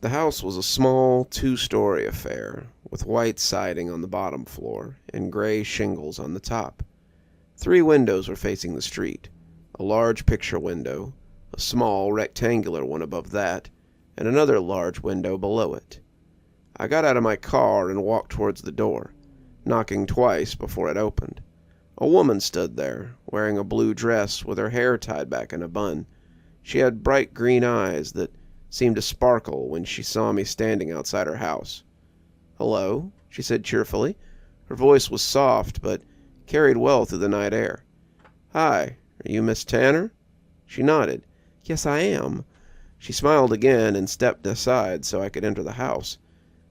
The house was a small, two-story affair, with white siding on the bottom floor and gray shingles on the top. 3 windows were facing the street, a large picture window, a small rectangular one above that, and another large window below it. I got out of my car and walked towards the door, knocking twice before it opened. A woman stood there, wearing a blue dress with her hair tied back in a bun. She had bright green eyes that seemed to sparkle when she saw me standing outside her house. "Hello," she said cheerfully. Her voice was soft, but carried well through the night air. "Hi, are you Miss Tanner?" She nodded. "Yes, I am." She smiled again and stepped aside so I could enter the house.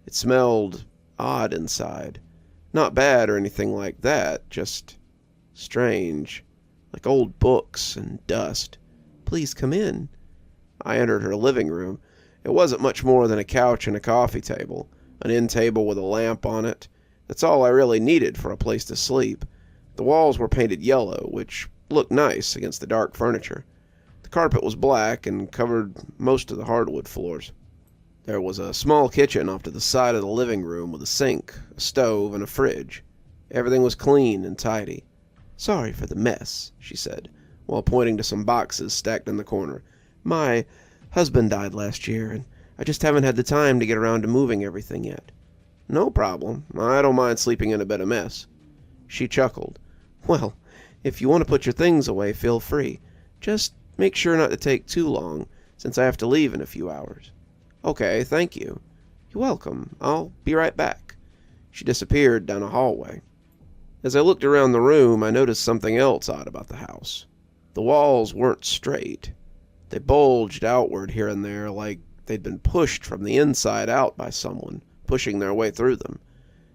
It smelled odd inside. Not bad or anything like that, just strange, like old books and dust. "Please come in." I entered her living room. It wasn't much more than a couch and a coffee table, an end table with a lamp on it. That's all I really needed for a place to sleep. The walls were painted yellow, which looked nice against the dark furniture. The carpet was black and covered most of the hardwood floors. There was a small kitchen off to the side of the living room with a sink, a stove, and a fridge. Everything was clean and tidy. "Sorry for the mess," she said, while pointing to some boxes stacked in the corner. "My husband died last year, and I just haven't had the time to get around to moving everything yet." "No problem. I don't mind sleeping in a bit of mess." She chuckled. "Well, if you want to put your things away, feel free. Just make sure not to take too long, since I have to leave in a few hours." "Okay, thank you." "You're welcome. I'll be right back." She disappeared down a hallway. As I looked around the room, I noticed something else odd about the house. The walls weren't straight. They bulged outward here and there like they'd been pushed from the inside out by someone, pushing their way through them.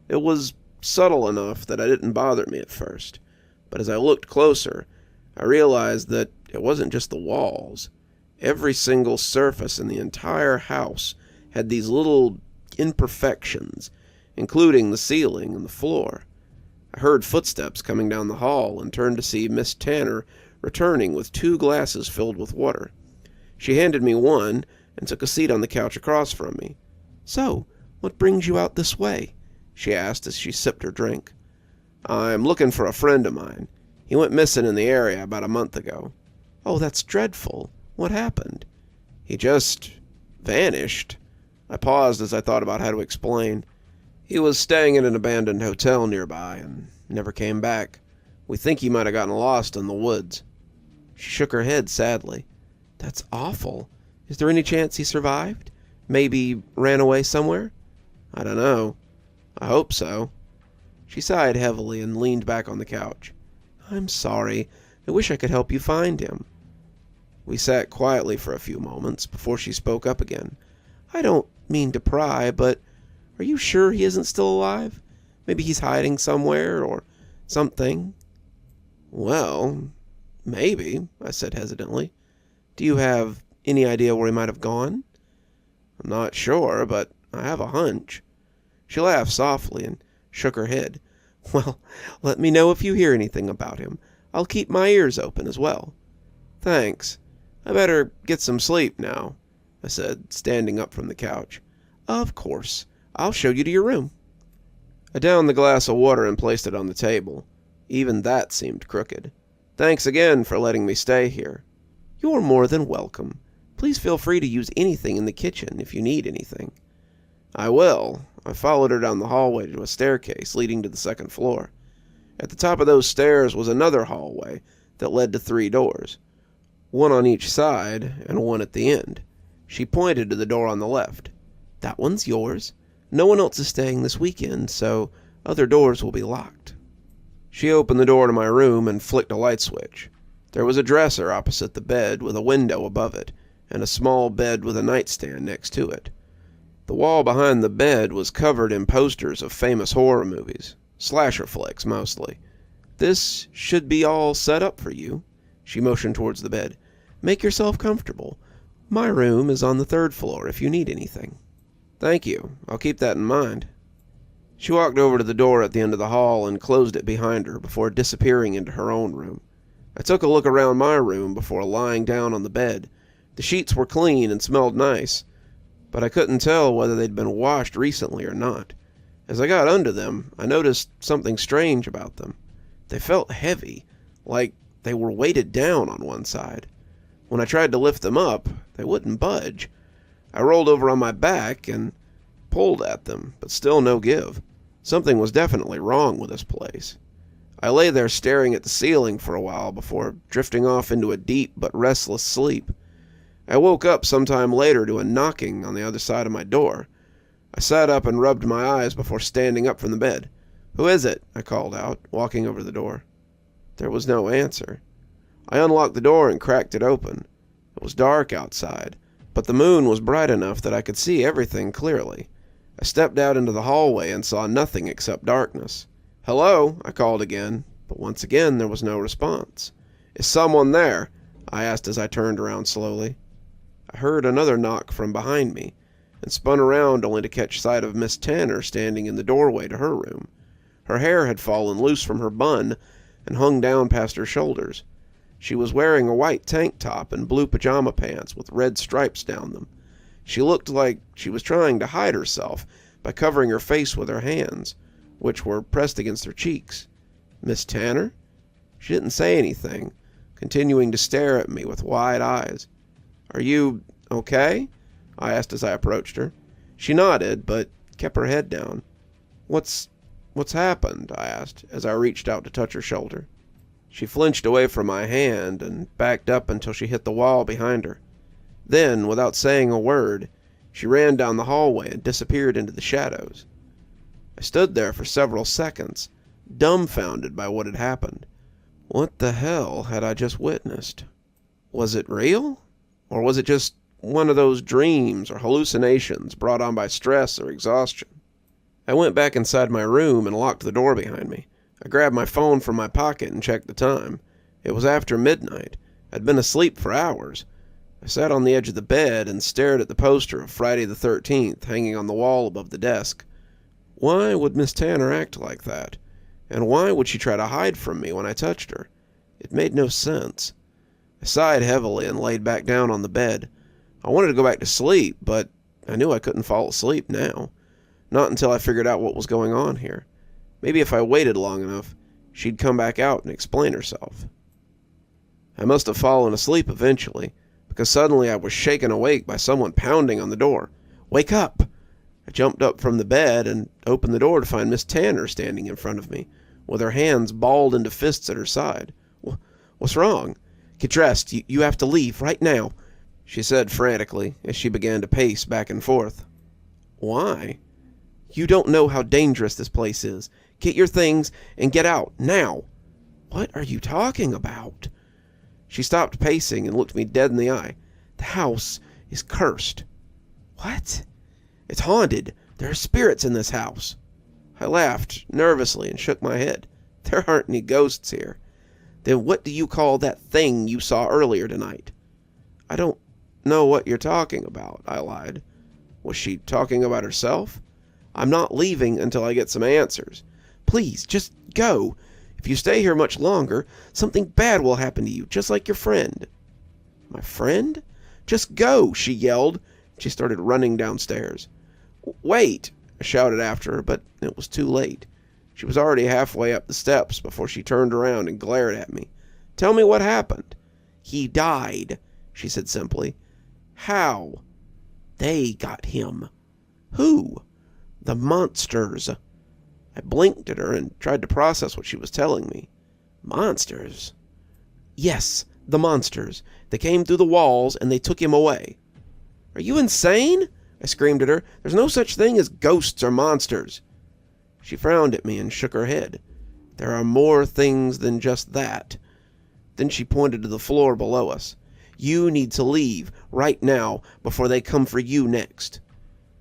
It was subtle enough that it didn't bother me at first, but as I looked closer, I realized that it wasn't just the walls. Every single surface in the entire house had these little imperfections, including the ceiling and the floor. I heard footsteps coming down the hall and turned to see Miss Tanner returning with 2 glasses filled with water. She handed me one and took a seat on the couch across from me. "So, what brings you out this way?" she asked as she sipped her drink. "I'm looking for a friend of mine. He went missing in the area about a month ago." "Oh, that's dreadful. What happened?" "He just vanished." I paused as I thought about how to explain. "He was staying in an abandoned hotel nearby and never came back. We think he might have gotten lost in the woods." She shook her head sadly. "That's awful. Is there any chance he survived? Maybe ran away somewhere?" "I don't know. I hope so." She sighed heavily and leaned back on the couch. "I'm sorry. I wish I could help you find him." We sat quietly for a few moments before she spoke up again. "I don't mean to pry, but are you sure he isn't still alive? Maybe he's hiding somewhere or something." "Well, maybe," I said hesitantly. "Do you have any idea where he might have gone?" "I'm not sure, but I have a hunch." She laughed softly and shook her head. "Well, let me know if you hear anything about him. I'll keep my ears open as well." "Thanks. I better get some sleep now," I said, standing up from the couch. "Of course. I'll show you to your room." I downed the glass of water and placed it on the table. Even that seemed crooked. "Thanks again for letting me stay here." "You're more than welcome. Please feel free to use anything in the kitchen if you need anything." "I will." I followed her down the hallway to a staircase leading to the 2nd floor. At the top of those stairs was another hallway that led to 3 doors, one on each side and one at the end. She pointed to the door on the left. "That one's yours. No one else is staying this weekend, so other doors will be locked." She opened the door to my room and flicked a light switch. There was a dresser opposite the bed with a window above it, and a small bed with a nightstand next to it. The wall behind the bed was covered in posters of famous horror movies, slasher flicks mostly. "This should be all set up for you." She motioned towards the bed. "Make yourself comfortable. My room is on the 3rd floor if you need anything." "Thank you. I'll keep that in mind." She walked over to the door at the end of the hall and closed it behind her before disappearing into her own room. I took a look around my room before lying down on the bed. The sheets were clean and smelled nice. but I couldn't tell whether they'd been washed recently or not. As I got under them, I noticed something strange about them. They felt heavy, like they were weighted down on one side. When I tried to lift them up, they wouldn't budge. I rolled over on my back and pulled at them, but still no give. Something was definitely wrong with this place. I lay there staring at the ceiling for a while before drifting off into a deep but restless sleep. I woke up sometime later to a knocking on the other side of my door. I sat up and rubbed my eyes before standing up from the bed. "Who is it?" I called out, walking over to the door. There was no answer. I unlocked the door and cracked it open. It was dark outside, but the moon was bright enough that I could see everything clearly. I stepped out into the hallway and saw nothing except darkness. "Hello?" I called again, but once again there was no response. "Is someone there?" I asked as I turned around slowly. I heard another knock from behind me, and spun around only to catch sight of Miss Tanner standing in the doorway to her room. Her hair had fallen loose from her bun and hung down past her shoulders. She was wearing a white tank top and blue pajama pants with red stripes down them. She looked like she was trying to hide herself by covering her face with her hands, which were pressed against her cheeks. "Miss Tanner?" She didn't say anything, continuing to stare at me with wide eyes. "Are you okay?" I asked as I approached her. She nodded, but kept her head down. What's happened?" I asked as I reached out to touch her shoulder. She flinched away from my hand and backed up until she hit the wall behind her. Then, without saying a word, she ran down the hallway and disappeared into the shadows. I stood there for several seconds, dumbfounded by what had happened. What the hell had I just witnessed? Was it real? Or was it just one of those dreams or hallucinations brought on by stress or exhaustion? I went back inside my room and locked the door behind me. I grabbed my phone from my pocket and checked the time. It was after midnight. I'd been asleep for hours. I sat on the edge of the bed and stared at the poster of Friday the 13th hanging on the wall above the desk. Why would Miss Tanner act like that? And why would she try to hide from me when I touched her? It made no sense. I sighed heavily and laid back down on the bed. I wanted to go back to sleep, but I knew I couldn't fall asleep now. Not until I figured out what was going on here. Maybe if I waited long enough, she'd come back out and explain herself. I must have fallen asleep eventually, because suddenly I was shaken awake by someone pounding on the door. "Wake up!" I jumped up from the bed and opened the door to find Miss Tanner standing in front of me, with her hands balled into fists at her side. "What's wrong?" "Get dressed. You have to leave right now," she said frantically as she began to pace back and forth. "Why?" "You don't know how dangerous this place is. Get your things and get out, now." "What are you talking about?" She stopped pacing and looked me dead in the eye. "The house is cursed." "What?" "It's haunted. There are spirits in this house." I laughed nervously and shook my head. "There aren't any ghosts here." "Then what do you call that thing you saw earlier tonight?" "I don't know what you're talking about," I lied. Was she talking about herself? "I'm not leaving until I get some answers." "Please, just go. If you stay here much longer, something bad will happen to you, just like your friend." "My friend?" "Just go," she yelled. She started running downstairs. "Wait," I shouted after her, but it was too late. She was already halfway up the steps before she turned around and glared at me. "Tell me what happened." "He died," she said simply. "How?" "They got him." "Who?" "The monsters." I blinked at her and tried to process what she was telling me. "Monsters?" "Yes, the monsters. They came through the walls and they took him away." "Are you insane?" I screamed at her. "There's no such thing as ghosts or monsters." She frowned at me and shook her head. "There are more things than just that." Then she pointed to the floor below us. "You need to leave right now before they come for you next."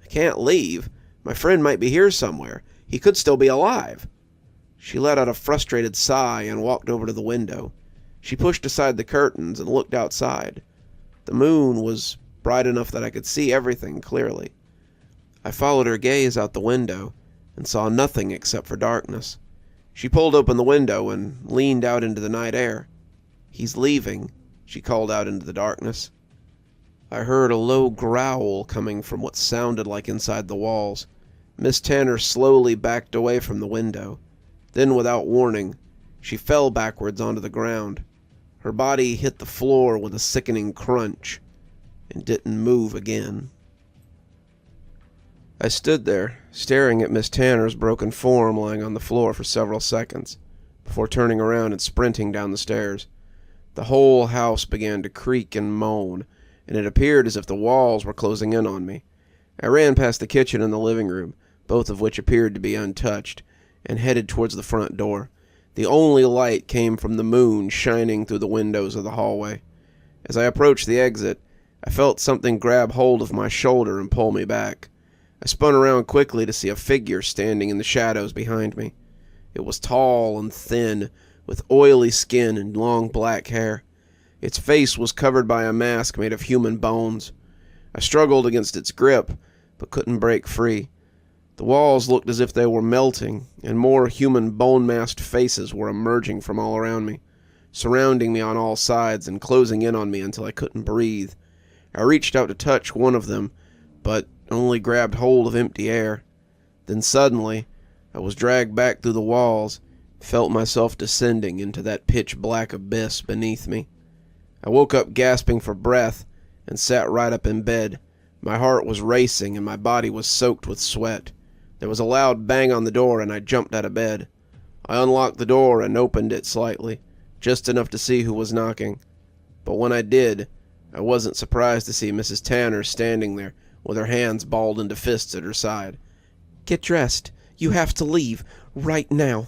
"I can't leave. My friend might be here somewhere. He could still be alive." She let out a frustrated sigh and walked over to the window. She pushed aside the curtains and looked outside. The moon was bright enough that I could see everything clearly. I followed her gaze out the window and saw nothing except for darkness. She pulled open the window and leaned out into the night air. "He's leaving," she called out into the darkness. I heard a low growl coming from what sounded like inside the walls. Miss Tanner slowly backed away from the window. Then, without warning, she fell backwards onto the ground. Her body hit the floor with a sickening crunch and didn't move again. I stood there, staring at Miss Tanner's broken form lying on the floor for several seconds, before turning around and sprinting down the stairs. The whole house began to creak and moan, and it appeared as if the walls were closing in on me. I ran past the kitchen and the living room, both of which appeared to be untouched, and headed towards the front door. The only light came from the moon shining through the windows of the hallway. As I approached the exit, I felt something grab hold of my shoulder and pull me back. I spun around quickly to see a figure standing in the shadows behind me. It was tall and thin, with oily skin and long black hair. Its face was covered by a mask made of human bones. I struggled against its grip, but couldn't break free. The walls looked as if they were melting, and more human bone-masked faces were emerging from all around me, surrounding me on all sides and closing in on me until I couldn't breathe. I reached out to touch one of them, but only grabbed hold of empty air. Then suddenly, I was dragged back through the walls, felt myself descending into that pitch-black abyss beneath me. I woke up gasping for breath and sat right up in bed. My heart was racing and my body was soaked with sweat. There was a loud bang on the door and I jumped out of bed. I unlocked the door and opened it slightly, just enough to see who was knocking. But when I did, I wasn't surprised to see Mrs. Tanner standing there with her hands balled into fists at her side. "Get dressed. You have to leave right now."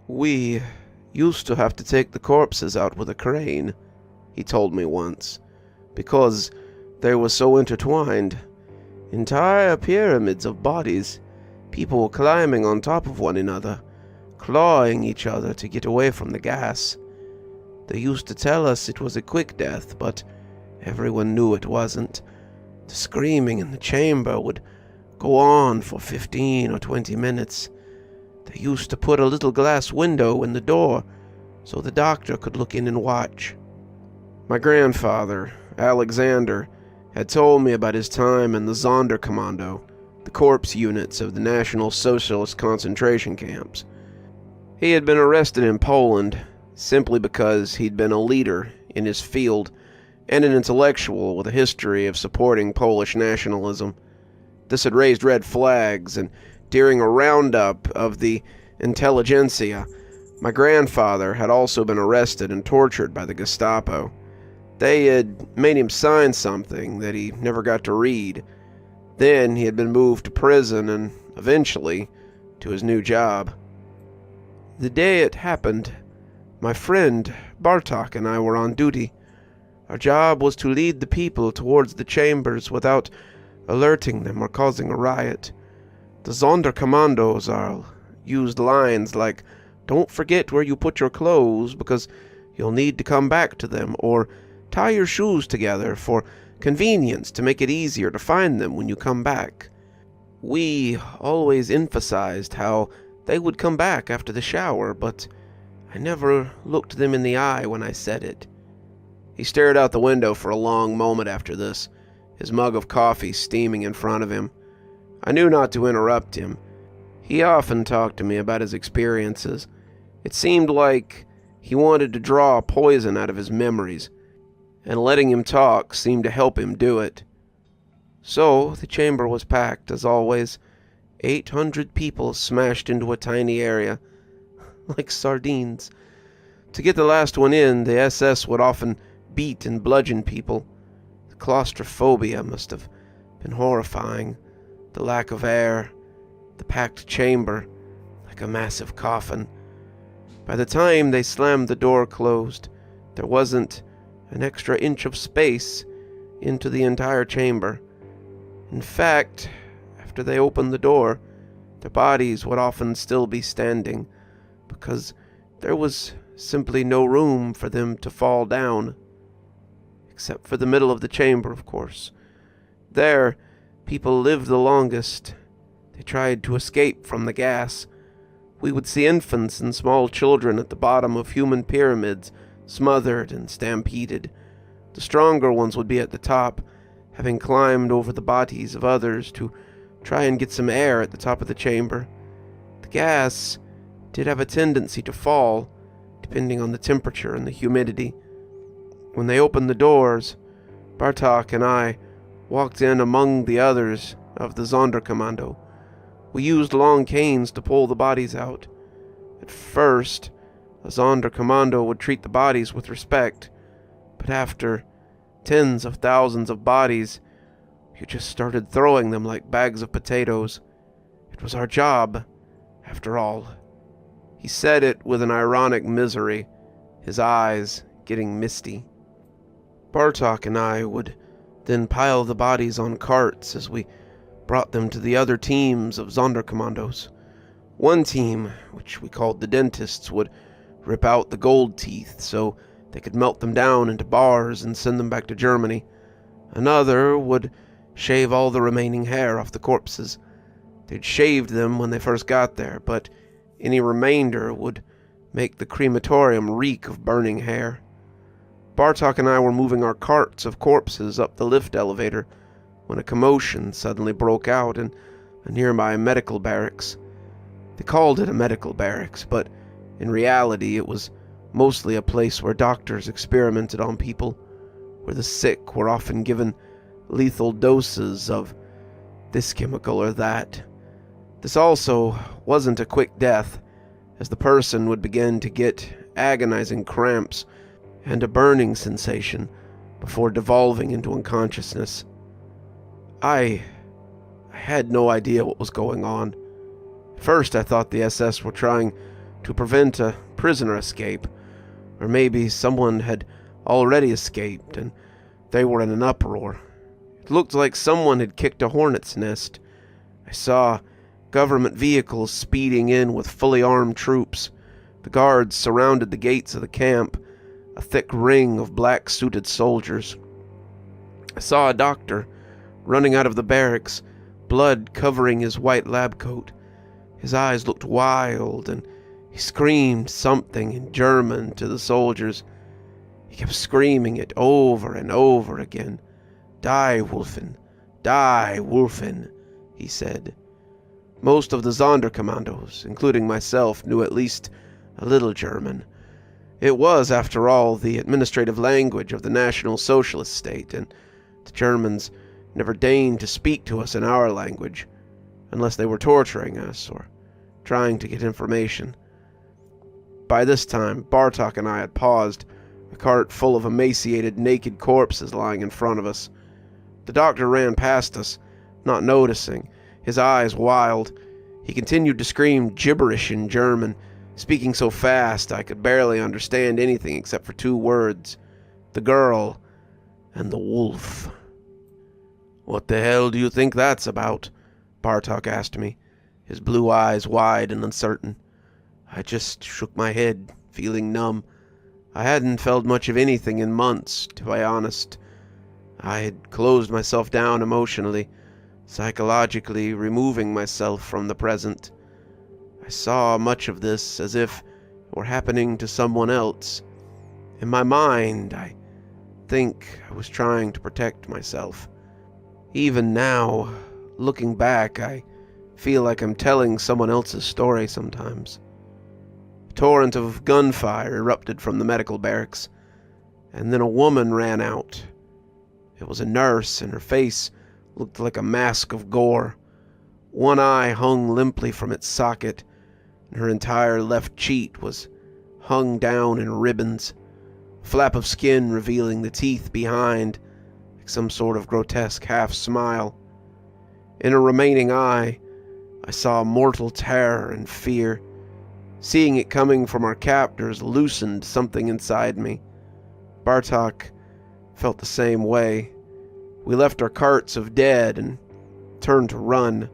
"We used to have to take the corpses out with a crane," he told me once, "because they were so intertwined. Entire pyramids of bodies, people climbing on top of one another, clawing each other to get away from the gas. They used to tell us it was a quick death, but everyone knew it wasn't. The screaming in the chamber would go on for 15 or 20 minutes. They used to put a little glass window in the door so the doctor could look in and watch." My grandfather, Alexander, had told me about his time in the Sonderkommando, the corpse units of the National Socialist concentration camps. He had been arrested in Poland simply because he'd been a leader in his field and an intellectual with a history of supporting Polish nationalism. This had raised red flags, and during a roundup of the intelligentsia, my grandfather had also been arrested and tortured by the Gestapo. They had made him sign something that he never got to read. Then he had been moved to prison and, eventually, to his new job. The day it happened, my friend Bartok and I were on duty. Our job was to lead the people towards the chambers without alerting them or causing a riot. The Sonderkommandos used lines like, "Don't forget where you put your clothes because you'll need to come back to them," or "Tie your shoes together for convenience to make it easier to find them when you come back." We always emphasized how they would come back after the shower, but I never looked them in the eye when I said it. He stared out the window for a long moment after this, his mug of coffee steaming in front of him. I knew not to interrupt him. He often talked to me about his experiences. It seemed like he wanted to draw poison out of his memories, and letting him talk seemed to help him do it. So the chamber was packed, as always. 800 people smashed into a tiny area, like sardines. To get the last one in, the SS would often beat and bludgeon people. The claustrophobia must have been horrifying. The lack of air, the packed chamber, like a massive coffin. By the time they slammed the door closed, there wasn't an extra inch of space into the entire chamber. In fact, after they opened the door, their bodies would often still be standing, because there was simply no room for them to fall down. Except for the middle of the chamber, of course. There, people lived the longest. They tried to escape from the gas, We would see infants and small children at the bottom of human pyramids, smothered and stampeded. The stronger ones would be at the top, having climbed over the bodies of others to try and get some air at the top of the chamber. The gas did have a tendency to fall, depending on the temperature and the humidity. When they opened the doors, Bartok and I walked in among the others of the Sonderkommando. We used long canes to pull the bodies out. At first, the Sonderkommando would treat the bodies with respect, but after tens of thousands of bodies, we just started throwing them like bags of potatoes. It was our job, after all. He said it with an ironic misery, his eyes getting misty. Bartok and I would then pile the bodies on carts as we brought them to the other teams of Sonderkommandos. One team, which we called the dentists, would rip out the gold teeth so they could melt them down into bars and send them back to Germany. Another would shave all the remaining hair off the corpses. They'd shaved them when they first got there, but any remainder would make the crematorium reek of burning hair. Bartok and I were moving our carts of corpses up the lift elevator when a commotion suddenly broke out in a nearby medical barracks. They called it a medical barracks, but in reality it was mostly a place where doctors experimented on people, where the sick were often given lethal doses of this chemical or that. This also wasn't a quick death, as the person would begin to get agonizing cramps and a burning sensation before devolving into unconsciousness. I had no idea what was going on. At first I thought the SS were trying to prevent a prisoner escape, or maybe someone had already escaped and they were in an uproar. It looked like someone had kicked a hornet's nest. I saw government vehicles speeding in with fully armed troops. The guards surrounded the gates of the camp, a thick ring of black-suited soldiers. I saw a doctor running out of the barracks, blood covering his white lab coat. His eyes looked wild, and he screamed something in German to the soldiers. He kept screaming it over and over again. "Die, Wolfen! Die, Wolfen!" he said. Most of the Sonderkommandos, including myself, knew at least a little German. It was, after all, the administrative language of the National Socialist State, and the Germans never deigned to speak to us in our language, unless they were torturing us or trying to get information. By this time, Bartok and I had paused, a cart full of emaciated, naked corpses lying in front of us. The doctor ran past us, not noticing, his eyes wild. He continued to scream gibberish in German, speaking so fast I could barely understand anything except for two words: the girl and the wolf. "What the hell do you think that's about?" Bartok asked me, his blue eyes wide and uncertain. I just shook my head, feeling numb. I hadn't felt much of anything in months, to be honest. I had closed myself down emotionally, psychologically removing myself from the present. I saw much of this as if it were happening to someone else. In my mind, I think I was trying to protect myself. Even now, looking back, I feel like I'm telling someone else's story sometimes. A torrent of gunfire erupted from the medical barracks, and then a woman ran out. It was a nurse, and her face looked like a mask of gore. One eye hung limply from its socket, and her entire left cheek was hung down in ribbons, a flap of skin revealing the teeth behind, like some sort of grotesque half-smile. In her remaining eye, I saw mortal terror and fear. Seeing it coming from our captors loosened something inside me. Bartok felt the same way. We left our carts of dead and turned to run.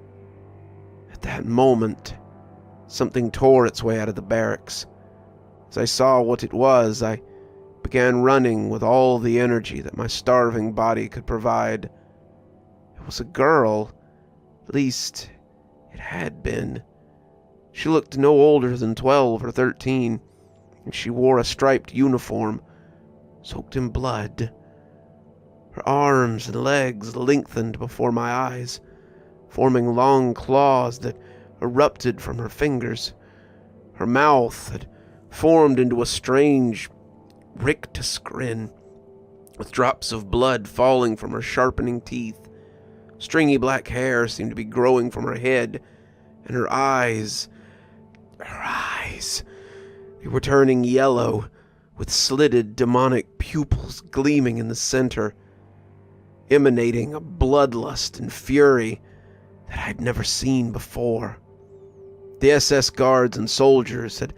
At that moment, something tore its way out of the barracks. As I saw what it was, I began running with all the energy that my starving body could provide. It was a girl. At least, it had been. She looked no older than 12 or 13, and she wore a striped uniform, soaked in blood. Her arms and legs lengthened before my eyes, forming long claws that erupted from her fingers. Her mouth had formed into a strange rictus grin, with drops of blood falling from her sharpening teeth. Stringy black hair seemed to be growing from her head, and her eyes, they were turning yellow, with slitted demonic pupils gleaming in the center, emanating a bloodlust and fury that I'd never seen before. The SS guards and soldiers had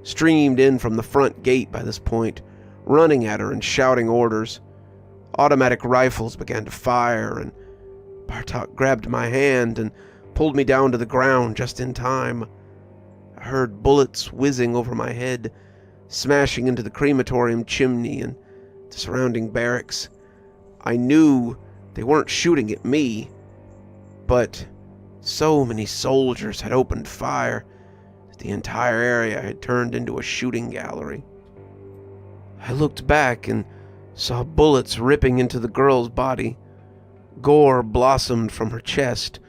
streamed in from the front gate by this point, running at her and shouting orders. Automatic rifles began to fire, and Bartok grabbed my hand and pulled me down to the ground just in time. I heard bullets whizzing over my head, smashing into the crematorium chimney and the surrounding barracks. I knew they weren't shooting at me, but so many soldiers had opened fire that the entire area had turned into a shooting gallery. I looked back and saw bullets ripping into the girl's body. Gore blossomed from her chest,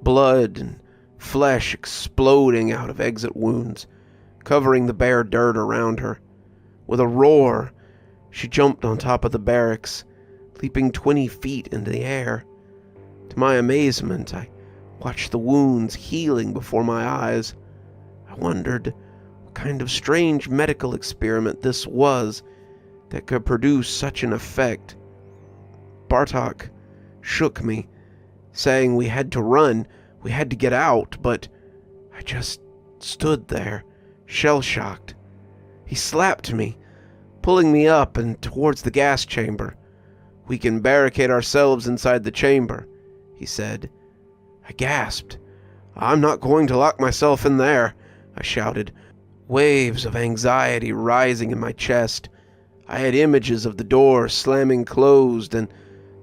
blood and flesh exploding out of exit wounds, covering the bare dirt around her. With a roar, she jumped on top of the barracks, leaping 20 feet into the air. To my amazement, I watched the wounds healing before my eyes. I wondered what kind of strange medical experiment this was that could produce such an effect. Bartok shook me, saying we had to run, we had to get out, but I just stood there, shell-shocked. He slapped me, pulling me up and towards the gas chamber. "We can barricade ourselves inside the chamber," he said. I gasped. "I'm not going to lock myself in there," I shouted, waves of anxiety rising in my chest. I had images of the door slamming closed and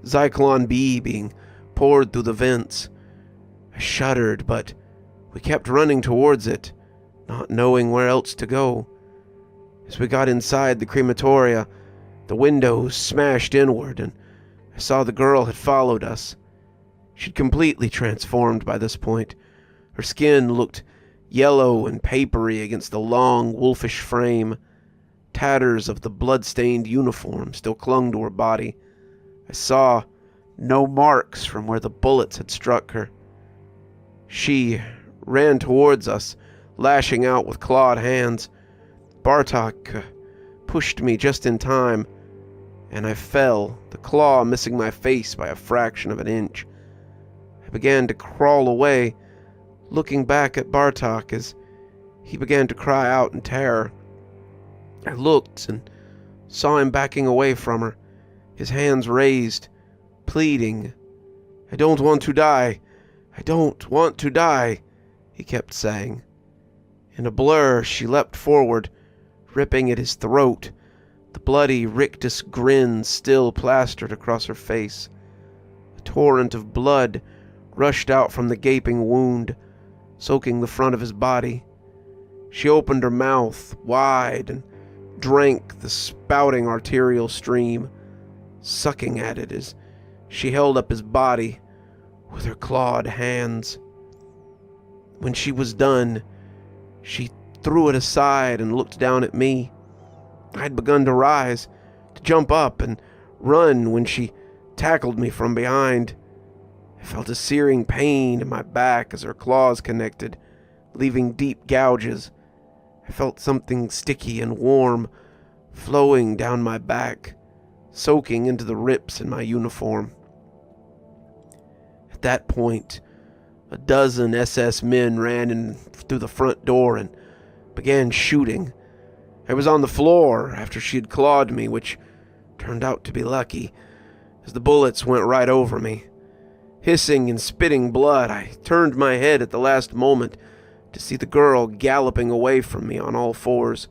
Zyklon B being poured through the vents. I shuddered, but we kept running towards it, not knowing where else to go. As we got inside the crematoria, the windows smashed inward, and I saw the girl had followed us. She'd completely transformed by this point. Her skin looked yellow and papery against the long, wolfish frame. Tatters of the blood-stained uniform still clung to her body. I saw no marks from where the bullets had struck her. She ran towards us, lashing out with clawed hands. Bartok pushed me just in time, and I fell, the claw missing my face by a fraction of an inch. I began to crawl away, looking back at Bartok as he began to cry out in terror. I looked and saw him backing away from her, his hands raised, pleading. "I don't want to die. I don't want to die," he kept saying. In a blur, she leapt forward, ripping at his throat, the bloody rictus grin still plastered across her face. A torrent of blood rushed out from the gaping wound, soaking the front of his body. She opened her mouth wide and drank the spouting arterial stream, sucking at it as she held up his body with her clawed hands. When she was done, she threw it aside and looked down at me. I'd begun to rise, to jump up and run when she tackled me from behind. I felt a searing pain in my back as her claws connected, leaving deep gouges. I felt something sticky and warm flowing down my back, soaking into the rips in my uniform. At that point, a dozen SS men ran in through the front door and began shooting. I was on the floor after she had clawed me, which turned out to be lucky, as the bullets went right over me. Hissing and spitting blood, I turned my head at the last moment to see the girl galloping away from me on all fours,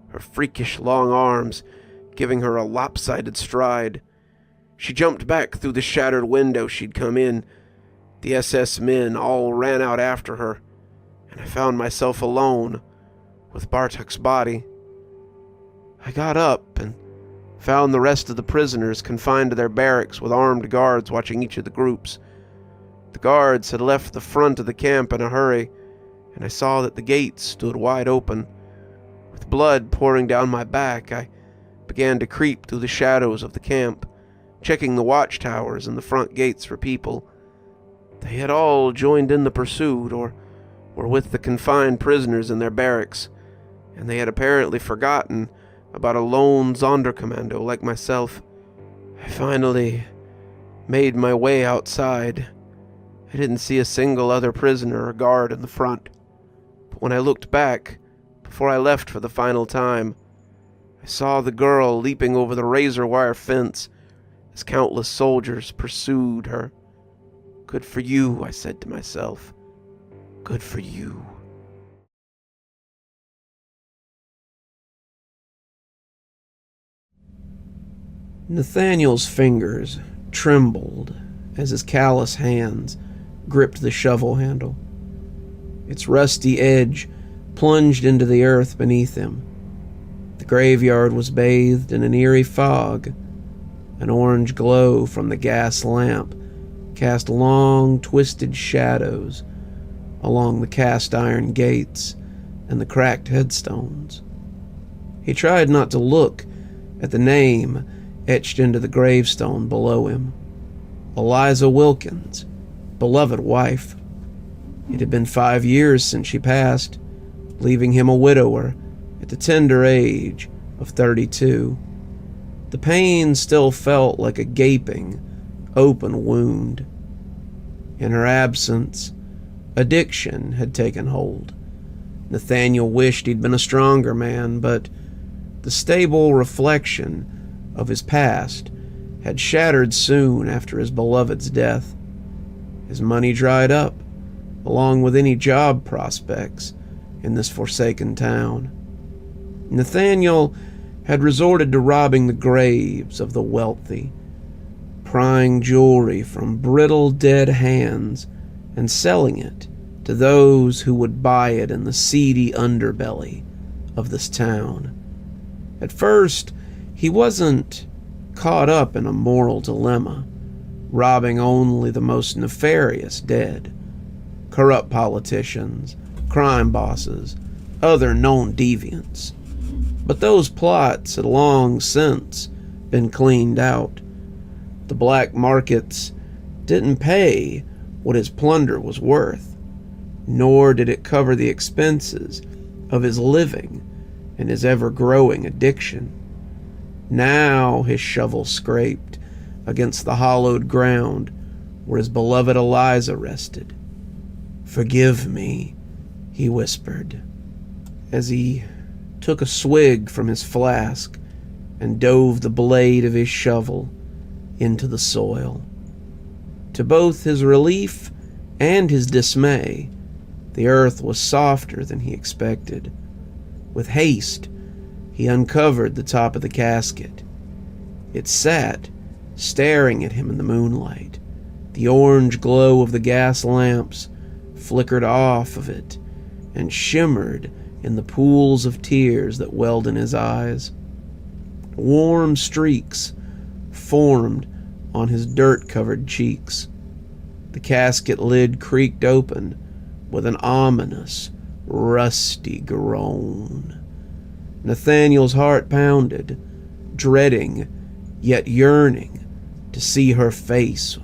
her freakish long arms giving her a lopsided stride. She jumped back through the shattered window she'd come in. The SS men all ran out after her, and I found myself alone with Bartuk's body. I got up and found the rest of the prisoners confined to their barracks with armed guards watching each of the groups. The guards had left the front of the camp in a hurry, and I saw that the gates stood wide open. With blood pouring down my back, I began to creep through the shadows of the camp, checking the watchtowers and the front gates for people. They had all joined in the pursuit or were with the confined prisoners in their barracks, and they had apparently forgotten about a lone Sonderkommando like myself. I finally made my way outside. I didn't see a single other prisoner or guard in the front, but when I looked back, before I left for the final time, I saw the girl leaping over the razor wire fence as countless soldiers pursued her. Good for you, I said to myself. Good for you. Nathaniel's fingers trembled as his callous hands gripped the shovel handle. Its rusty edge plunged into the earth beneath him. The graveyard was bathed in an eerie fog. An orange glow from the gas lamp cast long, twisted shadows along the cast-iron gates and the cracked headstones. He tried not to look at the name etched into the gravestone below him. Eliza Wilkins, beloved wife. It had been 5 years since she passed, leaving him a widower at the tender age of 32. The pain still felt like a gaping, open wound. In her absence, addiction had taken hold. Nathaniel wished he'd been a stronger man, but the stable reflection of his past had shattered soon after his beloved's death. His money dried up, along with any job prospects in this forsaken town. Nathaniel had resorted to robbing the graves of the wealthy, prying jewelry from brittle dead hands and selling it to those who would buy it in the seedy underbelly of this town. At first, he wasn't caught up in a moral dilemma, robbing only the most nefarious dead. Corrupt politicians, crime bosses, other known deviants. But those plots had long since been cleaned out. The black markets didn't pay what his plunder was worth, nor did it cover the expenses of his living and his ever-growing addiction. Now his shovel scraped against the hollowed ground where his beloved Eliza rested. "Forgive me," he whispered, as he took a swig from his flask and dove the blade of his shovel into the soil. To both his relief and his dismay, the earth was softer than he expected. With haste, he uncovered the top of the casket. It sat, staring at him in the moonlight. The orange glow of the gas lamps flickered off of it and shimmered in the pools of tears that welled in his eyes. Warm streaks formed on his dirt-covered cheeks. The casket lid creaked open with an ominous, rusty groan. Nathaniel's heart pounded, dreading yet yearning to see her face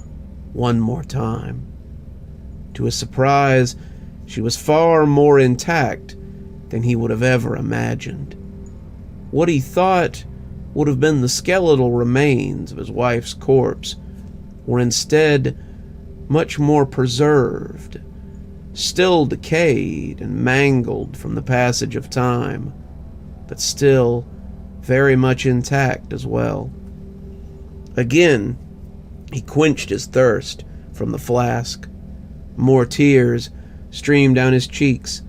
one more time. To his surprise, she was far more intact than he would have ever imagined. What he thought would have been the skeletal remains of his wife's corpse were instead much more preserved, still decayed and mangled from the passage of time, but still very much intact as well. Again, he quenched his thirst from the flask. More tears streamed down his cheeks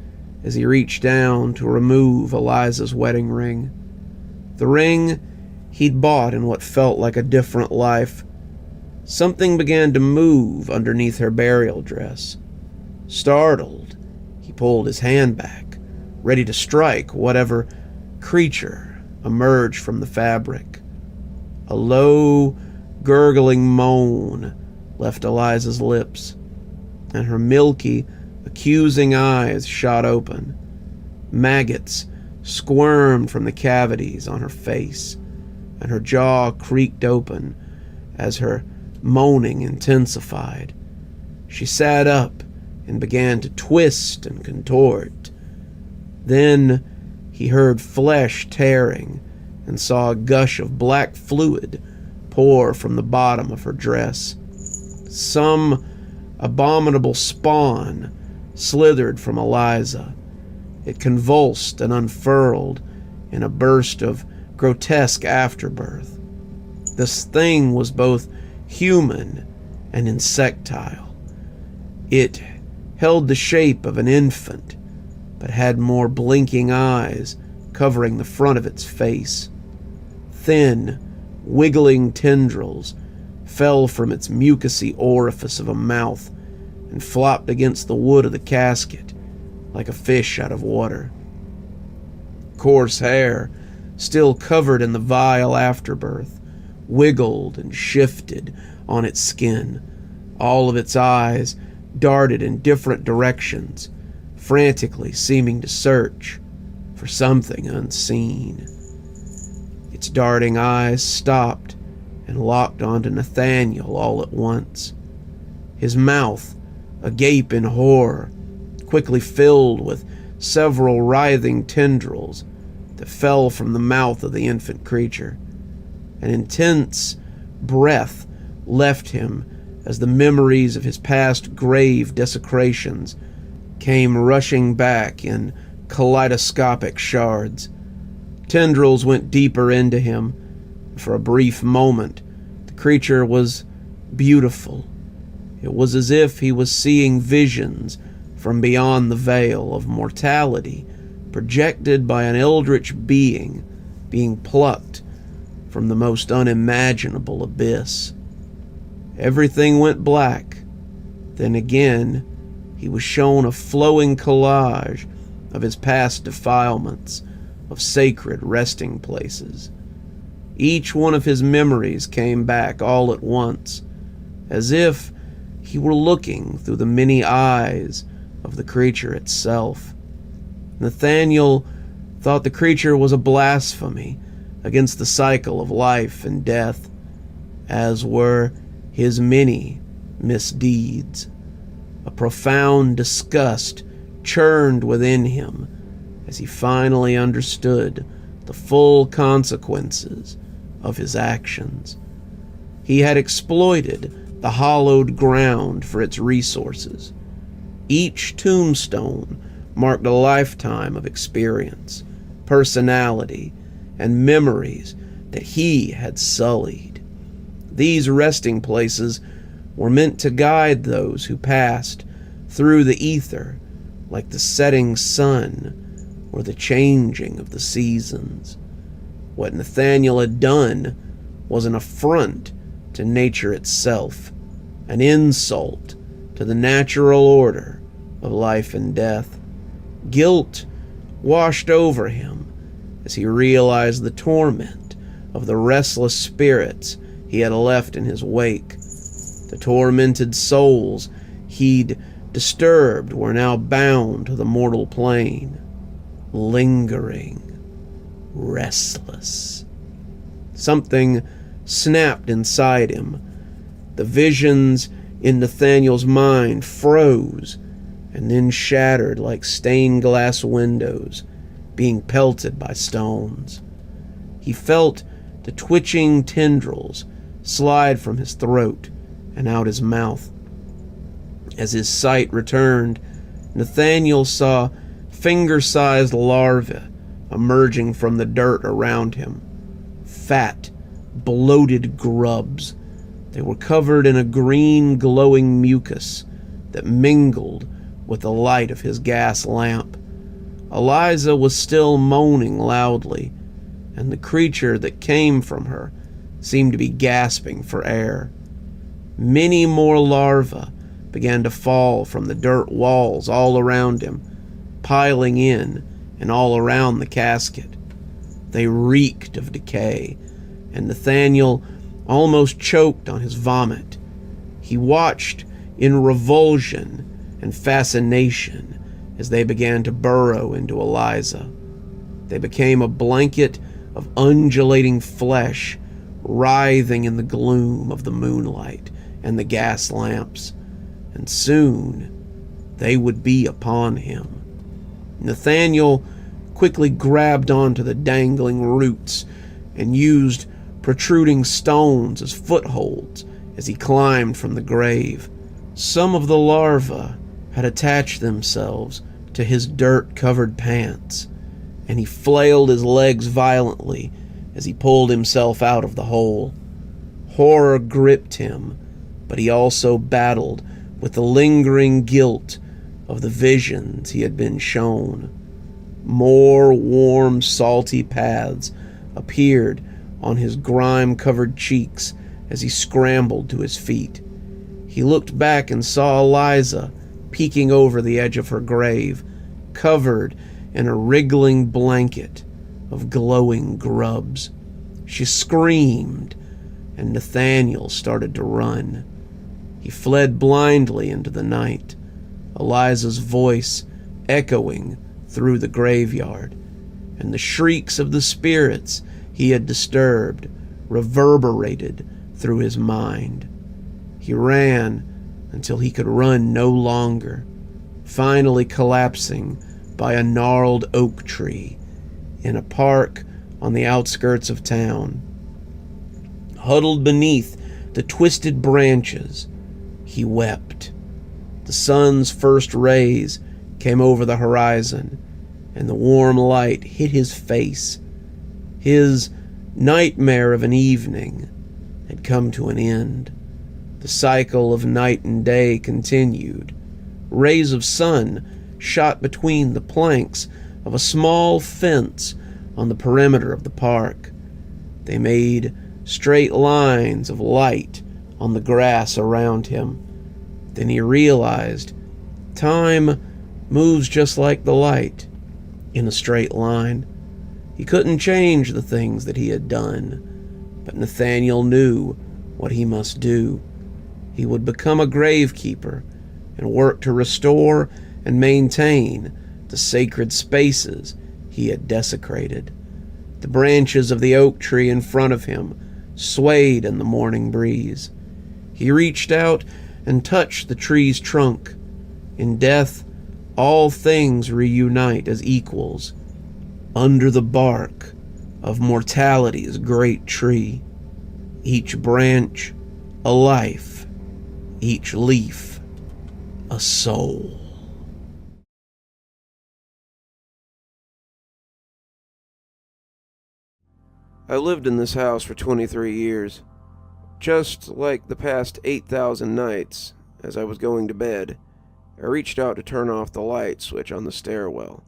as he reached down to remove Eliza's wedding ring. The ring he'd bought in what felt like a different life. Something began to move underneath her burial dress. Startled, He pulled his hand back, ready to strike whatever creature emerged from the fabric. A low, gurgling moan left Eliza's lips, and her milky, accusing eyes shot open. Maggots squirmed from the cavities on her face, and her jaw creaked open as her moaning intensified. She sat up and began to twist and contort. Then he heard flesh tearing and saw a gush of black fluid pour from the bottom of her dress. Some abominable spawn slithered from Eliza. It convulsed and unfurled in a burst of grotesque afterbirth. This thing was both human and insectile. It held the shape of an infant, but had more blinking eyes covering the front of its face. Thin, wiggling tendrils fell from its mucousy orifice of a mouth and flopped against the wood of the casket like a fish out of water. Coarse hair, still covered in the vile afterbirth, wiggled and shifted on its skin. All of its eyes darted in different directions, frantically seeming to search for something unseen. Its darting eyes stopped and locked onto Nathaniel all at once. His mouth, agape in horror, quickly filled with several writhing tendrils that fell from the mouth of the infant creature. An intense breath left him as the memories of his past grave desecrations came rushing back in kaleidoscopic shards. Tendrils went deeper into him. For a brief moment, the creature was beautiful. It was as if he was seeing visions from beyond the veil of mortality, projected by an eldritch being plucked from the most unimaginable abyss. Everything went black. Then again, he was shown a flowing collage of his past defilements, of sacred resting places. Each one of his memories came back all at once, as if he were looking through the many eyes of the creature itself. Nathaniel thought the creature was a blasphemy against the cycle of life and death, as were his many misdeeds. A profound disgust churned within him as he finally understood the full consequences of his actions. He had exploited the hallowed ground for its resources. Each tombstone marked a lifetime of experience, personality, and memories that he had sullied. These resting places were meant to guide those who passed through the ether like the setting sun or the changing of the seasons. What Nathaniel had done was an affront to nature itself, an insult to the natural order of life and death. Guilt washed over him as he realized the torment of the restless spirits he had left in his wake. The tormented souls he'd disturbed were now bound to the mortal plane, lingering, restless. Something snapped inside him. The visions in Nathaniel's mind froze and then shattered like stained glass windows being pelted by stones. He felt the twitching tendrils slide from his throat and out his mouth. As his sight returned, Nathaniel saw finger-sized larvae emerging from the dirt around him. Fat, bloated grubs. They were covered in a green, glowing mucus that mingled with the light of his gas lamp. Eliza was still moaning loudly, and the creature that came from her seemed to be gasping for air. Many more larvae began to fall from the dirt walls all around him, piling in and all around the casket. They reeked of decay, and Nathaniel almost choked on his vomit. He watched in revulsion and fascination as they began to burrow into Eliza. They became a blanket of undulating flesh, writhing in the gloom of the moonlight and the gas lamps, and soon they would be upon him. Nathaniel quickly grabbed onto the dangling roots and used protruding stones as footholds as he climbed from the grave. Some of the larvae had attached themselves to his dirt-covered pants, and he flailed his legs violently as he pulled himself out of the hole. Horror gripped him, but he also battled with the lingering guilt of the visions he had been shown. More warm, salty paths appeared on his grime-covered cheeks as he scrambled to his feet. He looked back and saw Eliza peeking over the edge of her grave, covered in a wriggling blanket of glowing grubs. She screamed, and Nathaniel started to run. He fled blindly into the night, Eliza's voice echoing through the graveyard, and the shrieks of the spirits he had disturbed reverberated through his mind. He ran until he could run no longer, finally collapsing by a gnarled oak tree in a park on the outskirts of town. Huddled beneath the twisted branches, he wept. The sun's first rays came over the horizon, and the warm light hit his face. His nightmare of an evening had come to an end. The cycle of night and day continued. Rays of sun shot between the planks of a small fence on the perimeter of the park. They made straight lines of light on the grass around him. Then he realized time moves just like the light, in a straight line. He couldn't change the things that he had done, but Nathaniel knew what he must do. He would become a gravekeeper and work to restore and maintain the sacred spaces he had desecrated. The branches of the oak tree in front of him swayed in the morning breeze. He reached out and touched the tree's trunk. In death, all things reunite as equals under the bark of mortality's great tree. Each branch a life, each leaf a soul. I lived in this house for 23 years. Just like the past 8,000 nights, as I was going to bed, I reached out to turn off the light switch on the stairwell,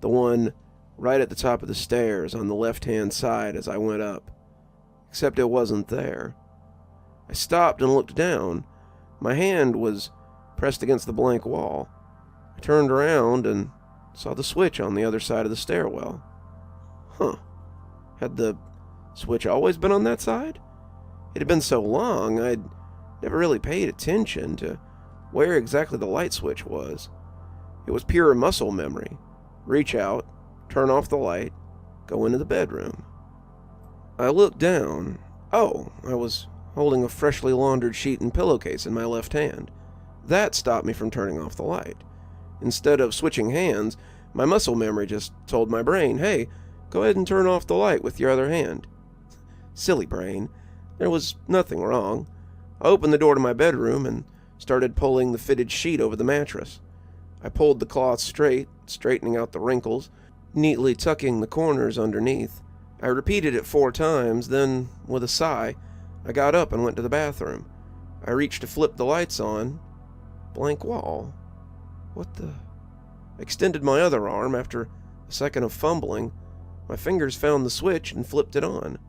the one right at the top of the stairs on the left-hand side as I went up. Except it wasn't there. I stopped and looked down. My hand was pressed against the blank wall. I turned around and saw the switch on the other side of the stairwell. Had the switch always been on that side? It had been so long, I'd never really paid attention to where exactly the light switch was. It was pure muscle memory. Reach out, turn off the light, go into the bedroom. I looked down. Oh, I was holding a freshly laundered sheet and pillowcase in my left hand. That stopped me from turning off the light. Instead of switching hands, my muscle memory just told my brain, hey, go ahead and turn off the light with your other hand. Silly brain. There was nothing wrong. I opened the door to my bedroom and started pulling the fitted sheet over the mattress. I pulled the cloth straight, straightening out the wrinkles, neatly tucking the corners underneath. I repeated it 4 times, then, with a sigh, I got up and went to the bathroom. I reached to flip the lights on. Blank wall. What the... I extended my other arm after a second of fumbling. My fingers found the switch and flipped it on.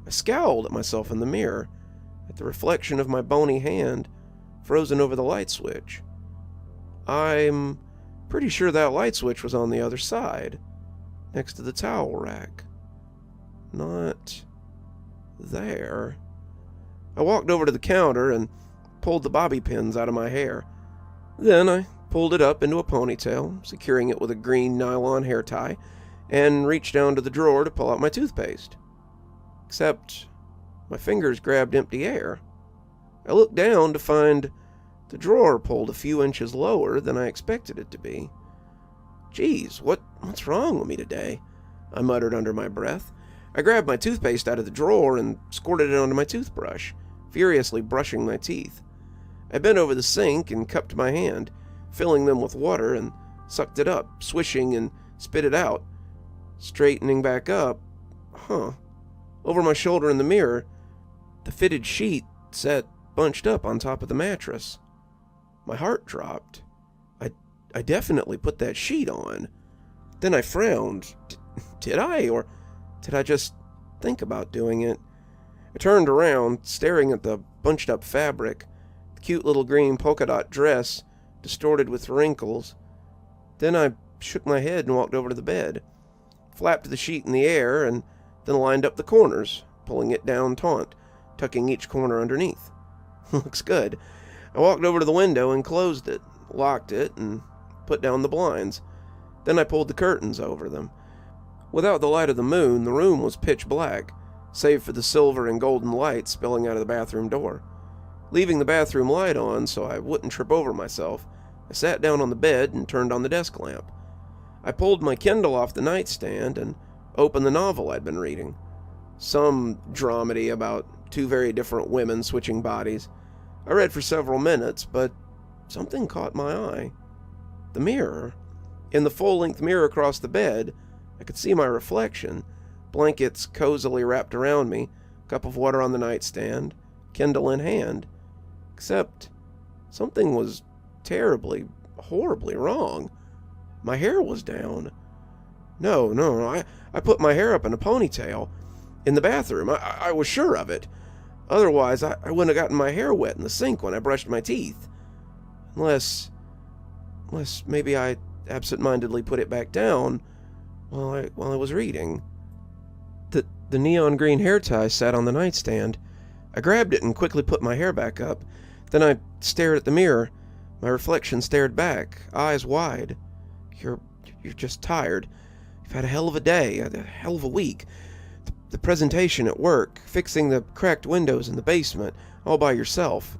I scowled at myself in the mirror, at the reflection of my bony hand frozen over the light switch. I'm Pretty sure that light switch was on the other side, next to the towel rack. Not there. I walked over to the counter and pulled the bobby pins out of my hair. Then I pulled it up into a ponytail, securing it with a green nylon hair tie, and reached down to the drawer to pull out my toothpaste. Except my fingers grabbed empty air. I looked down to find the drawer pulled a few inches lower than I expected it to be. Geez, what's wrong with me today? I muttered under my breath. I grabbed my toothpaste out of the drawer and squirted it onto my toothbrush, furiously brushing my teeth. I bent over the sink and cupped my hand, filling them with water, and sucked it up, swishing and spit it out. Straightening back up, over my shoulder in the mirror, the fitted sheet sat bunched up on top of the mattress. My heart dropped. I definitely put that sheet on. Then I frowned. Did I? Or did I just think about doing it? I turned around, staring at the bunched up fabric, the cute little green polka dot dress, distorted with wrinkles. Then I shook my head and walked over to the bed, flapped the sheet in the air, and then lined up the corners, pulling it down taut, tucking each corner underneath. Looks good. I walked over to the window and closed it, locked it, and put down the blinds. Then I pulled the curtains over them. Without the light of the moon, the room was pitch black, save for the silver and golden light spilling out of the bathroom door. Leaving the bathroom light on so I wouldn't trip over myself, I sat down on the bed and turned on the desk lamp. I pulled my Kindle off the nightstand and opened the novel I'd been reading. Some dramedy about two very different women switching bodies. I read for several minutes, but something caught my eye. The mirror. In the full-length mirror across the bed, I could see my reflection, blankets cozily wrapped around me, cup of water on the nightstand, Kindle in hand. Except something was terribly, horribly wrong. My hair was down. No, I put my hair up in a ponytail. In the bathroom, I was sure of it. Otherwise, I wouldn't have gotten my hair wet in the sink when I brushed my teeth. Unless maybe I absent-mindedly put it back down while I was reading. The neon green hair tie sat on the nightstand. I grabbed it and quickly put my hair back up. Then I stared at the mirror. My reflection stared back, eyes wide. You're just tired. You've had a hell of a day, a hell of a week. The presentation at work, fixing the cracked windows in the basement, all by yourself.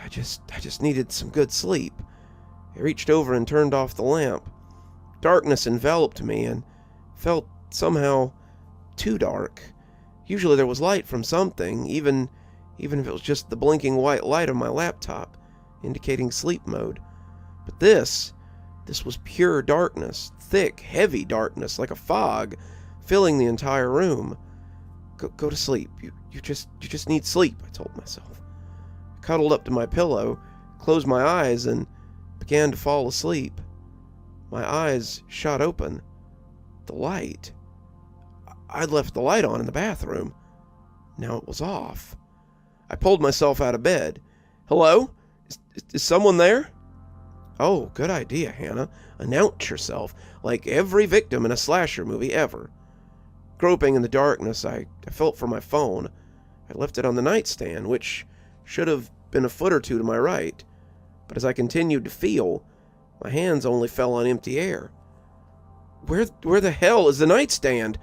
I just needed some good sleep. I reached over and turned off the lamp. Darkness enveloped me and felt somehow too dark. Usually there was light from something, even if it was just the blinking white light of my laptop, indicating sleep mode. But this was pure darkness, thick, heavy darkness, like a fog, filling the entire room. Go to sleep. You just need sleep, I told myself. I cuddled up to my pillow, closed my eyes, and began to fall asleep. My eyes shot open. The light. I'd left the light on in the bathroom. Now it was off. I pulled myself out of bed. Hello? Is someone there? Oh, good idea, Hannah. Announce yourself, like every victim in a slasher movie ever. Groping in the darkness, I felt for my phone. I left it on the nightstand, which should have been a foot or two to my right. But as I continued to feel, my hands only fell on empty air. Where the hell is the nightstand?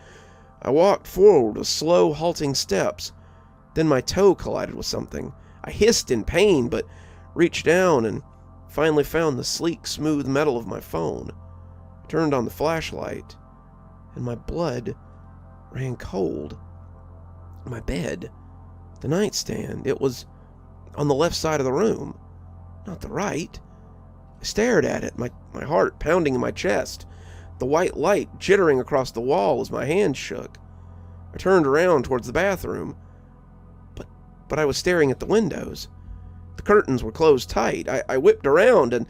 I walked forward with slow, halting steps. Then my toe collided with something. I hissed in pain, but reached down and finally found the sleek, smooth metal of my phone. I turned on the flashlight, and my blood ran cold. My bed, the nightstand, it was on the left side of the room, not the right. I stared at it, my heart pounding in my chest, the white light jittering across the wall as my hand shook. I turned around towards the bathroom, but I was staring at the windows. The curtains were closed tight. I whipped around, and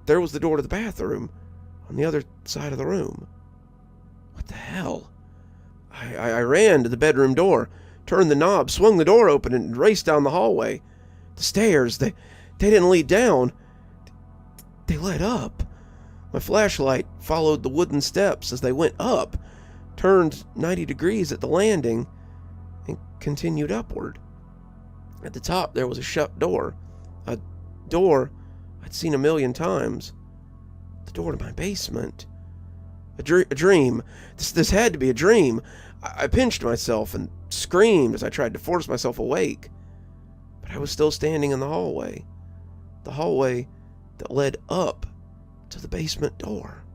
there was the door to the bathroom, on the other side of the room. What the hell? I ran to the bedroom door, turned the knob, swung the door open, and raced down the hallway. The stairs, they didn't lead down. They led up. My flashlight followed the wooden steps as they went up, turned 90 degrees at the landing, and continued upward. At the top there was a shut door. A door I'd seen a million times. The door to my basement. A dream. This had to be a dream. I pinched myself and screamed as I tried to force myself awake. But I was still standing in the hallway. The hallway that led up to the basement door.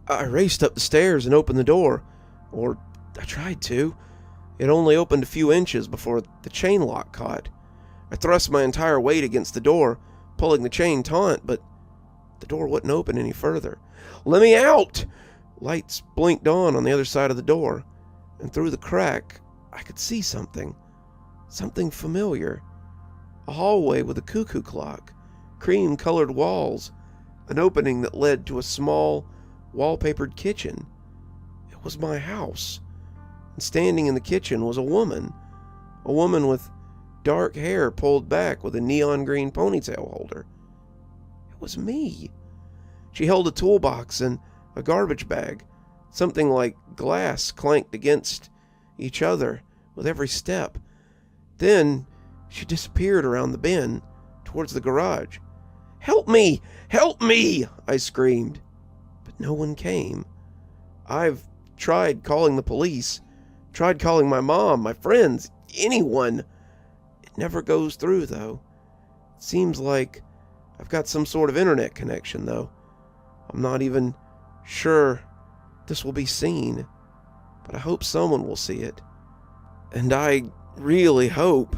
I raced up the stairs and opened the door. Or I tried to. It only opened a few inches before the chain lock caught. I thrust my entire weight against the door, pulling the chain taut, but the door wouldn't open any further. "Let me out!" Lights blinked on the other side of the door, and through the crack, I could see something. Something familiar. A hallway with a cuckoo clock, cream-colored walls, an opening that led to a small, wallpapered kitchen. It was my house, and standing in the kitchen was a woman with dark hair pulled back with a neon green ponytail holder. It was me. She held a toolbox and a garbage bag. Something like glass clanked against each other with every step. Then she disappeared around the bend towards the garage. "Help me! Help me!" I screamed. But no one came. I've tried calling the police, tried calling my mom, my friends, anyone. It never goes through, though. It seems like I've got some sort of internet connection, though. I'm not even sure this will be seen, but I hope someone will see it. And I really hope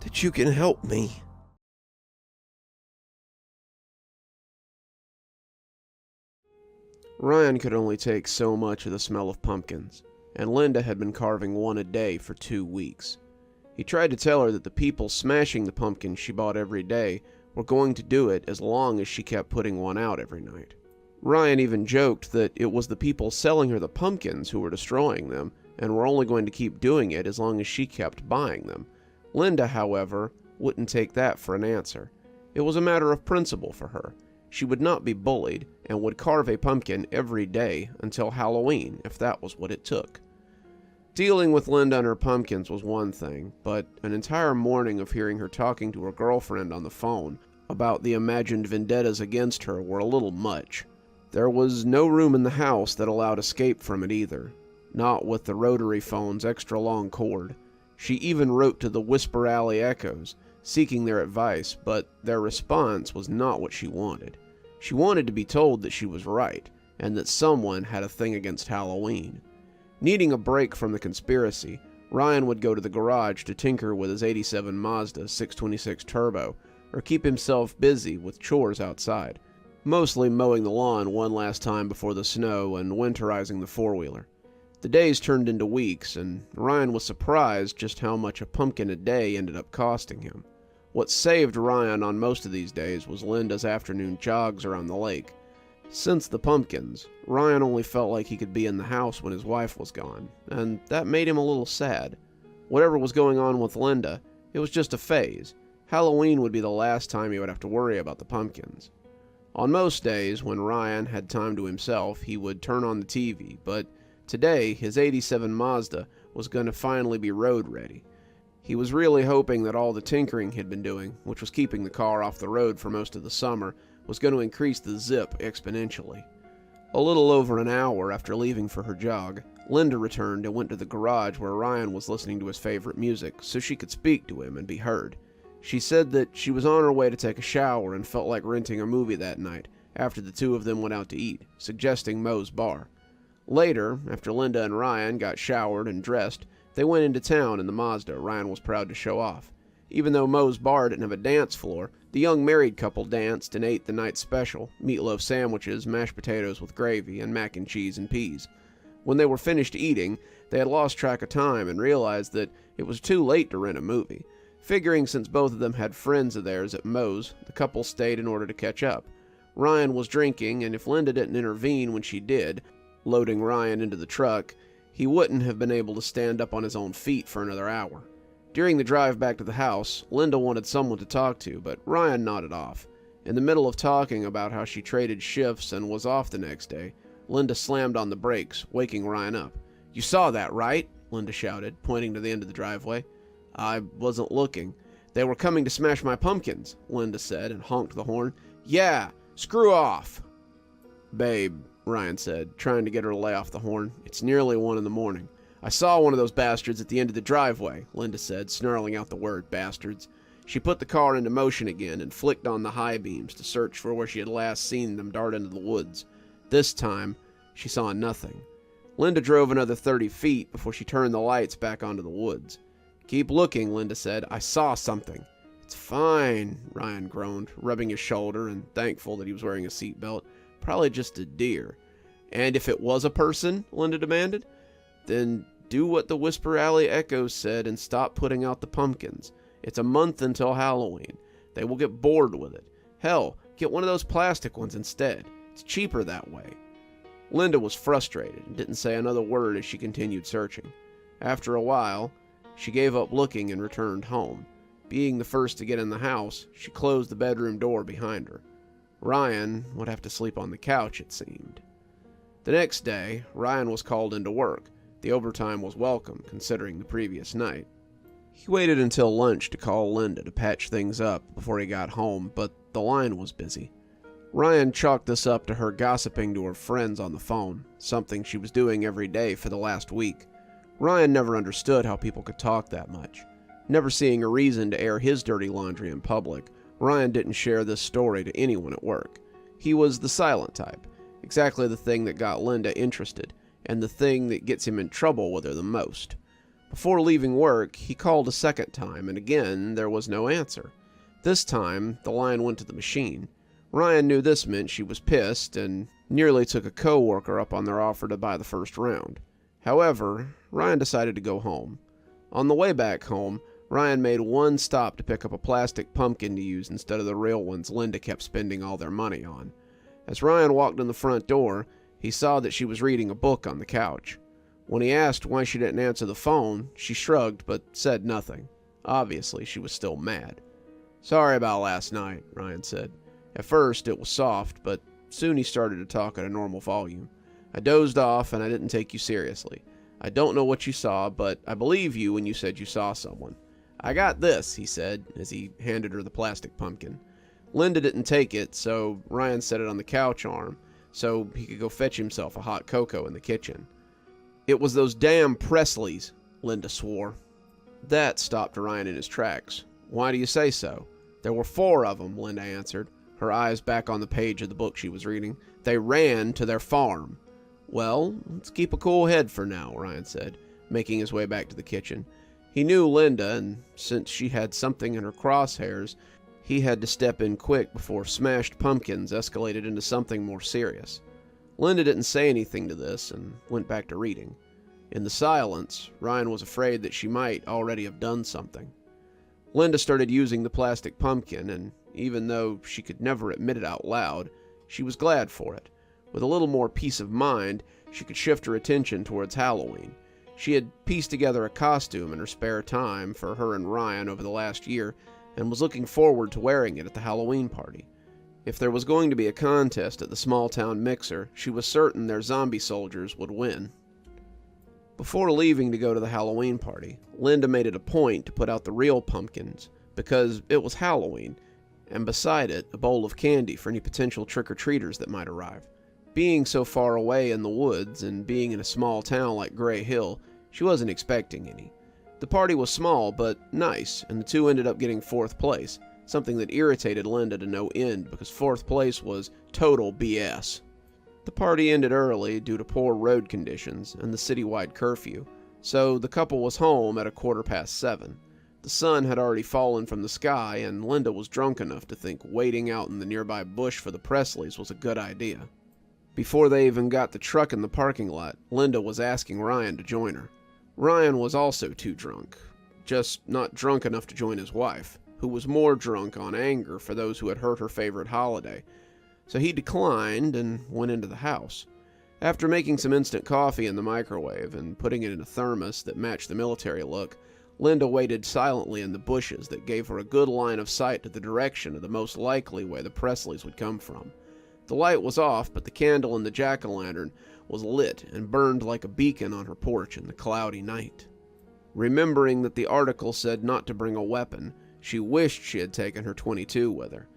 that you can help me. Ryan could only take so much of the smell of pumpkins, and Linda had been carving one a day for 2 weeks. He tried to tell her that the people smashing the pumpkins she bought every day were going to do it as long as she kept putting one out every night. Ryan even joked that it was the people selling her the pumpkins who were destroying them, and were only going to keep doing it as long as she kept buying them. Linda, however, wouldn't take that for an answer. It was a matter of principle for her. She would not be bullied, and would carve a pumpkin every day until Halloween, if that was what it took. Dealing with Linda and her pumpkins was one thing, but an entire morning of hearing her talking to her girlfriend on the phone about the imagined vendettas against her were a little much. There was no room in the house that allowed escape from it either, not with the rotary phone's extra long cord. She even wrote to the Whisper Alley Echoes, seeking their advice, but their response was not what she wanted. She wanted to be told that she was right, and that someone had a thing against Halloween. Needing a break from the conspiracy, Ryan would go to the garage to tinker with his '87 Mazda 626 Turbo, or keep himself busy with chores outside, mostly mowing the lawn one last time before the snow and winterizing the four-wheeler. The days turned into weeks, and Ryan was surprised just how much a pumpkin a day ended up costing him. What saved Ryan on most of these days was Linda's afternoon jogs around the lake. Since the pumpkins, Ryan only felt like he could be in the house when his wife was gone, and that made him a little sad. Whatever was going on with Linda, it was just a phase. Halloween would be the last time he would have to worry about the pumpkins. On most days, when Ryan had time to himself, he would turn on the TV, but today, his '87 Mazda was going to finally be road ready. He was really hoping that all the tinkering he'd been doing, which was keeping the car off the road for most of the summer, was going to increase the zip exponentially. A little over an hour after leaving for her jog, Linda returned and went to the garage where Ryan was listening to his favorite music so she could speak to him and be heard. She said that she was on her way to take a shower and felt like renting a movie that night after the two of them went out to eat, suggesting Moe's Bar. Later, after Linda and Ryan got showered and dressed, they went into town in the Mazda Ryan was proud to show off. Even though Moe's Bar didn't have a dance floor, the young married couple danced and ate the night's special, meatloaf sandwiches, mashed potatoes with gravy, and mac and cheese and peas. When they were finished eating, they had lost track of time and realized that it was too late to rent a movie. Figuring since both of them had friends of theirs at Moe's, the couple stayed in order to catch up. Ryan was drinking, and if Linda didn't intervene when she did, loading Ryan into the truck, he wouldn't have been able to stand up on his own feet for another hour. During the drive back to the house, Linda wanted someone to talk to, but Ryan nodded off. In the middle of talking about how she traded shifts and was off the next day, Linda slammed on the brakes, waking Ryan up. "You saw that, right?" Linda shouted, pointing to the end of the driveway. "I wasn't looking. They were coming to smash my pumpkins," Linda said, and honked the horn. "Yeah, screw off." "Babe," Ryan said, trying to get her to lay off the horn. "It's nearly 1 in the morning." "I saw one of those bastards at the end of the driveway," Linda said, snarling out the word bastards. She put the car into motion again and flicked on the high beams to search for where she had last seen them dart into the woods. This time, she saw nothing. Linda drove another 30 feet before she turned the lights back onto the woods. "Keep looking," Linda said. "I saw something." "It's fine," Ryan groaned, rubbing his shoulder and thankful that he was wearing a seatbelt. "Probably just a deer." "And if it was a person?" Linda demanded. "Then do what the Whisper Alley echoes said and stop putting out the pumpkins. It's a month until Halloween. They will get bored with it. Hell, get one of those plastic ones instead. It's cheaper that way." Linda was frustrated and didn't say another word as she continued searching. After a while, she gave up looking and returned home. Being the first to get in the house, she closed the bedroom door behind her. Ryan would have to sleep on the couch, it seemed. The next day, Ryan was called into work. The overtime was welcome, considering the previous night. He waited until lunch to call Linda to patch things up before he got home, but the line was busy. Ryan chalked this up to her gossiping to her friends on the phone, something she was doing every day for the last week. Ryan never understood how people could talk that much. Never seeing a reason to air his dirty laundry in public, Ryan didn't share this story to anyone at work. He was the silent type, exactly the thing that got Linda interested, and the thing that gets him in trouble with her the most. Before leaving work, he called a second time, and again, there was no answer. This time, the line went to the machine. Ryan knew this meant she was pissed, and nearly took a co-worker up on their offer to buy the first round. However, Ryan decided to go home. On the way back home, Ryan made one stop to pick up a plastic pumpkin to use instead of the real ones Linda kept spending all their money on. As Ryan walked in the front door, he saw that she was reading a book on the couch. When he asked why she didn't answer the phone, she shrugged but said nothing. Obviously, she was still mad. "Sorry about last night," Ryan said. At first, it was soft, but soon he started to talk at a normal volume. "I dozed off and I didn't take you seriously. I don't know what you saw, but I believe you when you said you saw someone." "I got this," he said, as he handed her the plastic pumpkin. Linda didn't take it, so Ryan set it on the couch arm so he could go fetch himself a hot cocoa in the kitchen. "It was those damn Presleys," Linda swore. That stopped Ryan in his tracks. "Why do you say so?" "There were 4 of them," Linda answered, her eyes back on the page of the book she was reading. "They ran to their farm." "Well, let's keep a cool head for now," Ryan said, making his way back to the kitchen. He knew Linda, and since she had something in her crosshairs, he had to step in quick before smashed pumpkins escalated into something more serious. Linda didn't say anything to this and went back to reading. In the silence, Ryan was afraid that she might already have done something. Linda started using the plastic pumpkin, and even though she could never admit it out loud, she was glad for it. With a little more peace of mind, she could shift her attention towards Halloween. She had pieced together a costume in her spare time for her and Ryan over the last year, and was looking forward to wearing it at the Halloween party. If there was going to be a contest at the small-town mixer, she was certain their zombie soldiers would win. Before leaving to go to the Halloween party, Linda made it a point to put out the real pumpkins, because it was Halloween, and beside it, a bowl of candy for any potential trick-or-treaters that might arrive. Being so far away in the woods, and being in a small town like Gray Hill, she wasn't expecting any. The party was small, but nice, and the two ended up getting 4th place, something that irritated Linda to no end because 4th place was total BS. The party ended early due to poor road conditions and the citywide curfew, so the couple was home at 7:15. The sun had already fallen from the sky, and Linda was drunk enough to think waiting out in the nearby bush for the Presleys was a good idea. Before they even got the truck in the parking lot, Linda was asking Ryan to join her. Ryan was also too drunk, just not drunk enough to join his wife, who was more drunk on anger for those who had hurt her favorite holiday. So he declined and went into the house. After making some instant coffee in the microwave and putting it in a thermos that matched the military look, Linda waited silently in the bushes that gave her a good line of sight to the direction of the most likely way the Presleys would come from. The light was off, but the candle in the jack-o'-lantern was lit and burned like a beacon on her porch in the cloudy night. Remembering that the article said not to bring a weapon, she wished she had taken her .22 with her.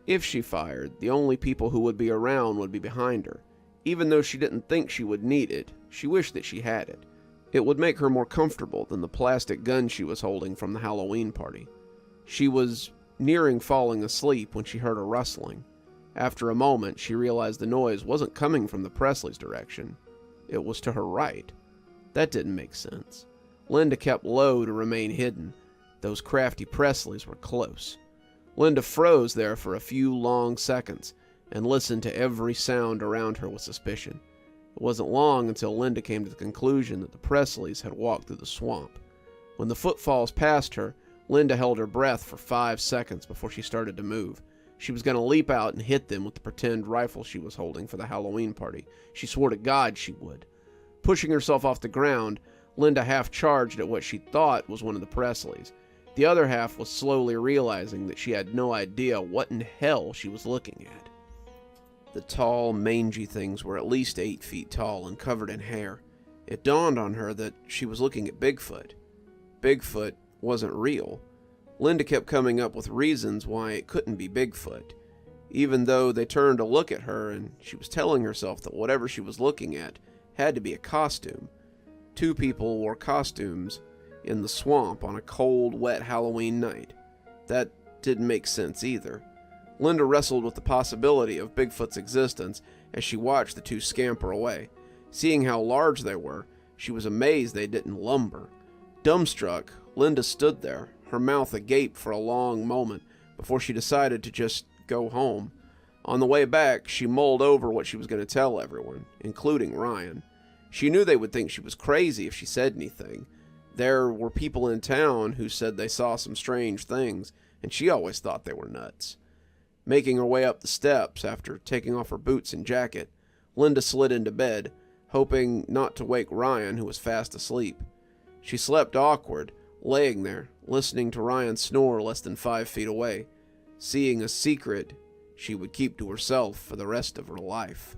If she fired, the only people who would be around would be behind her. Even though she didn't think she would need it, she wished that she had it. It would make her more comfortable than the plastic gun she was holding from the Halloween party. She was nearing falling asleep when she heard a rustling. After a moment, she realized the noise wasn't coming from the Presleys' direction. It was to her right. That didn't make sense. Linda kept low to remain hidden. Those crafty Presleys were close. Linda froze there for a few long seconds and listened to every sound around her with suspicion. It wasn't long until Linda came to the conclusion that the Presleys had walked through the swamp. When the footfalls passed her, Linda held her breath for 5 seconds before she started to move. She was going to leap out and hit them with the pretend rifle she was holding for the Halloween party. She swore to God she would. Pushing herself off the ground, Linda half charged at what she thought was one of the Presleys. The other half was slowly realizing that she had no idea what in hell she was looking at. The tall, mangy things were at least 8 feet tall and covered in hair. It dawned on her that she was looking at Bigfoot. Bigfoot wasn't real. Linda kept coming up with reasons why it couldn't be Bigfoot, even though they turned to look at her and she was telling herself that whatever she was looking at had to be a costume. 2 people wore costumes in the swamp on a cold, wet Halloween night. That didn't make sense either. Linda wrestled with the possibility of Bigfoot's existence as she watched the 2 scamper away. Seeing how large they were, she was amazed they didn't lumber. Dumbstruck, Linda stood there, her mouth agape for a long moment before she decided to just go home. On the way back, she mulled over what she was going to tell everyone, including Ryan. She knew they would think she was crazy if she said anything. There were people in town who said they saw some strange things, and she always thought they were nuts. Making her way up the steps after taking off her boots and jacket, Linda slid into bed, hoping not to wake Ryan, who was fast asleep. She slept awkward, laying there, listening to Ryan snore less than 5 feet away, seeing a secret she would keep to herself for the rest of her life.